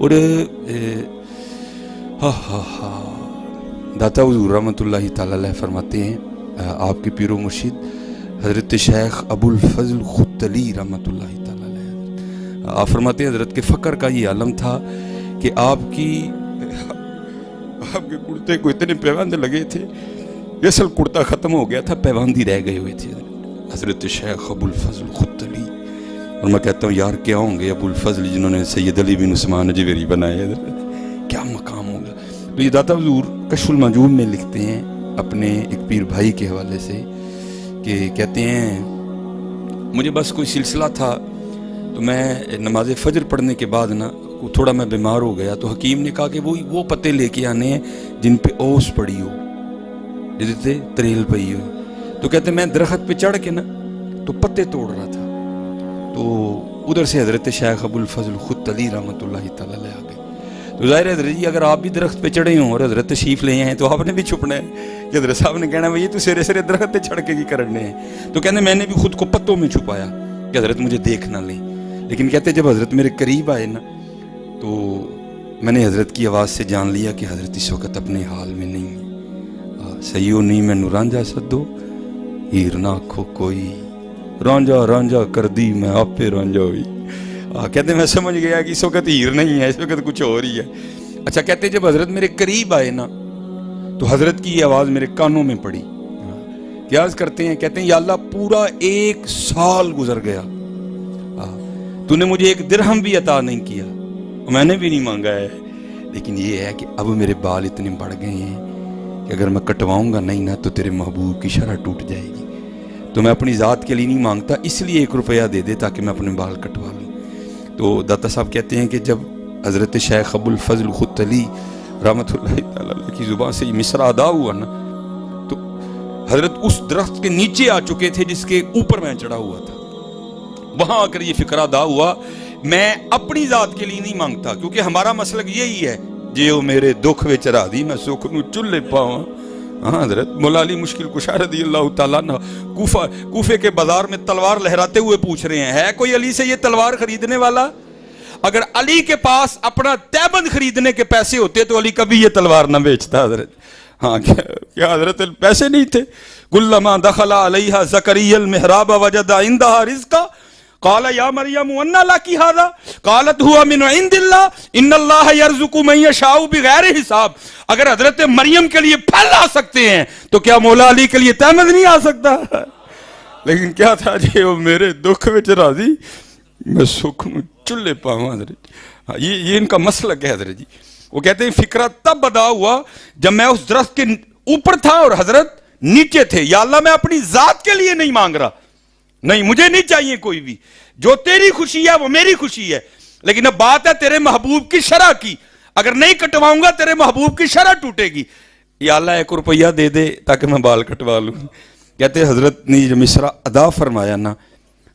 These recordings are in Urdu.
اور داتا حضور رحمۃ اللہ تعالی علیہ فرماتے ہیں آپ کے پیر و مرشد حضرت شیخ ابو الفضل ختلی رحمۃ اللہ تعالی علیہ، آپ فرماتے ہیں حضرت کے فقر کا یہ عالم تھا کہ آپ کے کرتے کو اتنے پیواندے لگے تھے، اصل کرتا ختم ہو گیا تھا، پیواندی رہ گئے ہوئے تھے حضرت شیخ ابو الفضل ختلی۔ اور میں کہتا ہوں یار کیا ہوں گے ابو الفضل جنہوں نے سید علی بن عثمان اجویری بنائے، حضرت کیا مقام ہوگا۔ تو یہ داتا حضور کشف المعجوب میں لکھتے ہیں اپنے ایک پیر بھائی کے حوالے سے کہ کہتے ہیں مجھے بس کوئی سلسلہ تھا تو میں نماز فجر پڑھنے کے بعد نا تھوڑا میں بیمار ہو گیا، تو حکیم نے کہا کہ وہ پتے لے کے آنے ہیں جن پہ اوس پڑی ہو، جیسے تریل پئی ہو۔ تو کہتے ہیں میں درخت پہ چڑھ کے نا تو پتے توڑ رہا تھا، تو ادھر سے حضرت شیخ ابو الفضل ختلی رحمۃ اللہ تعالی علیہ آ گئے۔ تو ظاہر ہے حضرت جی اگر آپ بھی درخت پہ چڑھے ہوں اور حضرت تشریف لے ہیں تو آپ نے بھی چھپنا ہے کہ حضرت صاحب نے کہنا ہے یہ تو سرے سرے درخت پہ چڑھ کے کی کرنے ہیں۔ تو کہتے ہیں میں نے بھی خود کو پتوں میں چھپایا کہ حضرت مجھے دیکھ نہ لیں، لیکن کہتے ہیں جب حضرت میرے قریب آئے نا تو میں نے حضرت کی آواز سے جان لیا کہ حضرت اس وقت اپنے حال میں نہیں ہے۔ سیو نہیں میں رانجھا سدو ہیر نہ کھو کوئی، رانجھا رانجھا کر دی میں آپ پہ رانجھا ہوئی۔ کہتے ہیں میں سمجھ گیا کہ اس وقت ہیر نہیں ہے، اس وقت کچھ اور ہی ہے۔ اچھا کہتے ہیں جب حضرت میرے قریب آئے نا تو حضرت کی یہ آواز میرے کانوں میں پڑی، کیا عرض کرتے ہیں، کہتے ہیں یا اللہ پورا 1 سال گزر گیا، تو نے مجھے 1 درہم بھی عطا نہیں کیا، میں نے بھی نہیں مانگا ہے، لیکن یہ ہے کہ اب میرے بال اتنے بڑھ گئے ہیں کہ اگر میں کٹواؤں گا نہیں نا تو تیرے محبوب کی شرح ٹوٹ جائے گی، تو میں اپنی ذات کے لیے نہیں مانگتا، اس لیے 1 روپیہ دے دے تاکہ میں اپنے بال کٹوا لوں۔ تو داتا صاحب کہتے ہیں کہ جب حضرت شیخ ابو الفضل ختلی رحمۃ اللہ تعالی علیہ کی زبان سے یہ مصرع ادا ہوا نا تو حضرت اس درخت کے نیچے آ چکے تھے جس کے اوپر میں چڑھا ہوا تھا، وہاں آ کر یہ فکر ادا ہوا میں اپنی ذات کے لیے نہیں مانگتا، کیونکہ ہمارا مسلک یہی ہے جیو میرے دکھ وچ راضی میں سکھ نو چلے پاواں۔ ہاں حضرت مولا علی مشکل کشا رضی اللہ تعالیٰ عنہ کوفے کے بازار میں تلوار لہراتے ہوئے پوچھ رہے ہیں ہے کوئی علی سے یہ تلوار خریدنے والا؟ اگر علی کے پاس اپنا تیبند خریدنے کے پیسے ہوتے تو علی کبھی یہ تلوار نہ بیچتا حضرت۔ ہاں کیا حضرت پیسے نہیں تھے؟ کلما دخل علیہا زکریا المحراب وجد عندها رزقا قال یا مریم انا لکی ھذا قالت هو من عند اللہ ان اللہ یرزق من یشاء بغیر حساب۔ اگر حضرت مریم کے لیے پھل آ سکتے ہیں تو کیا مولا علی کے لیے تیمد نہیں آ سکتا؟ لیکن کیا تھا جی وہ میرے دکھ وچ راضی میں سکھ نو چلے پاواں حضرت۔ یہ ان کا مسلک ہے حضرت جی۔ وہ کہتے ہیں فکرہ تب ادا ہوا جب میں اس درخت کے اوپر تھا اور حضرت نیچے تھے، یا اللہ میں اپنی ذات کے لیے نہیں مانگ رہا، نہیں مجھے نہیں چاہیے کوئی بھی، جو تیری خوشی ہے وہ میری خوشی ہے، لیکن اب بات ہے تیرے محبوب کی شرح کی، اگر نہیں کٹواؤں گا تیرے محبوب کی شرح ٹوٹے گی، یا اللہ 1 روپیہ دے دے تاکہ میں بال کٹوا لوں۔ کہتے حضرت نے جب مصرع ادا فرمایا نا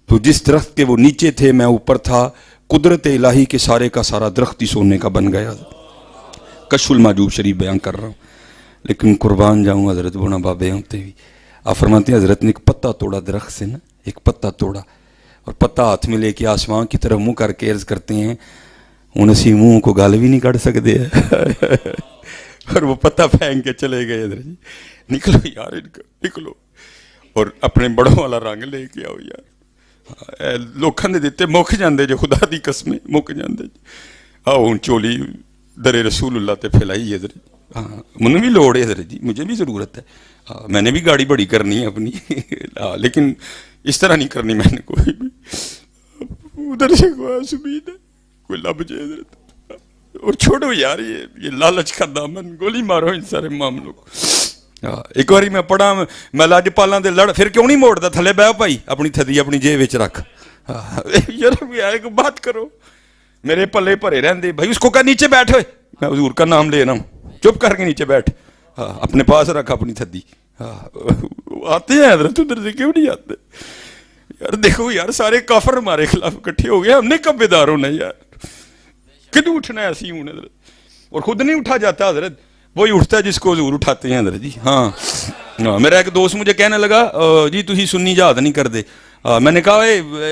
تو جس درخت کے وہ نیچے تھے میں اوپر تھا، قدرت الہی کے سارے کا سارا درخت ہی سونے کا بن گیا۔ کشف المعجوب شریف بیان کر رہا ہوں، لیکن قربان جاؤں حضرت بونا بابے ہوتے بھی آپ فرماتے ہیں حضرت نے ایک پتا توڑا درخت سے نا، ایک پتا توڑا اور پتا ہاتھ میں لے کے آسمان کی طرف منہ کر کے عرض کرتے ہیں ہن اسی منہ کو گل بھی نہیں کر سکتے اور وہ پتا پھینک کے چلے گئے حضرت جی، نکلو یار نکلو اور اپنے بڑوں والا رنگ لے کے آؤ یار، لوکاں دے دیتے مک جاندے جو خدا دی قسمیں مک جاندے آؤ ہن چولی در رسول اللہ تے پھیلائی حضرت۔ ہاں منہ بھی لوڑ ہے حضرت جی، مجھے بھی ضرورت ہے، ہاں میں نے بھی گاڑی بڑی کرنی ہے اپنی، لیکن اس طرح نہیں کرنی میں نے کوئی بھی، ادھر سے کوئی امید ہے کوئی لب جائے حضرت، اور چھوڑو یار یہ لالچ کا دامن، گولی مارو ان سارے معاملوں کو۔ ایک باری میں پڑھا میں لاجپالاں دے لڑ پھر کیوں نہیں موڑتا، تھلے بہ بھائی اپنی تھدی اپنی جیب وچ رکھ، یار ایک بات کرو میرے پلے بھرے رہندے بھائی، اس کو کہا نیچے بیٹھ ہوئے میں حضور کا نام لے رہا ہوں، چپ کر کے نیچے بیٹھ، اپنے پاس رکھ اپنی تھدی۔ آتے ہیں حضرت ادھر سے کیوں نہیں آتے یار؟ دیکھو یار سارے کافر ہمارے خلاف اکٹھے ہو گئے، ہم نے کب بیدار ہونا یار؟ کدوں اٹھنا ہے ایسی ہوں حضرت؟ اور خود نہیں اٹھا جاتا حضرت، وہی اٹھتا ہے جس کو حضور اٹھاتے ہیں حضرت جی۔ ہاں میرا ایک دوست مجھے کہنے لگا جی تسی سنی جہاد نہیں کرتے، میں نے کہا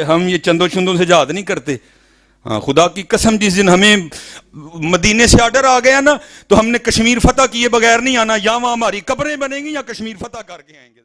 ہم یہ چندوں چندوں سے جہاد نہیں کرتے، ہاں خدا کی قسم جس دن ہمیں مدینے سے آرڈر آ گیا نا تو ہم نے کشمیر فتح کیے بغیر نہیں آنا، یا وہاں ہماری قبریں بنیں گی یا کشمیر فتح کر کے آئیں گے.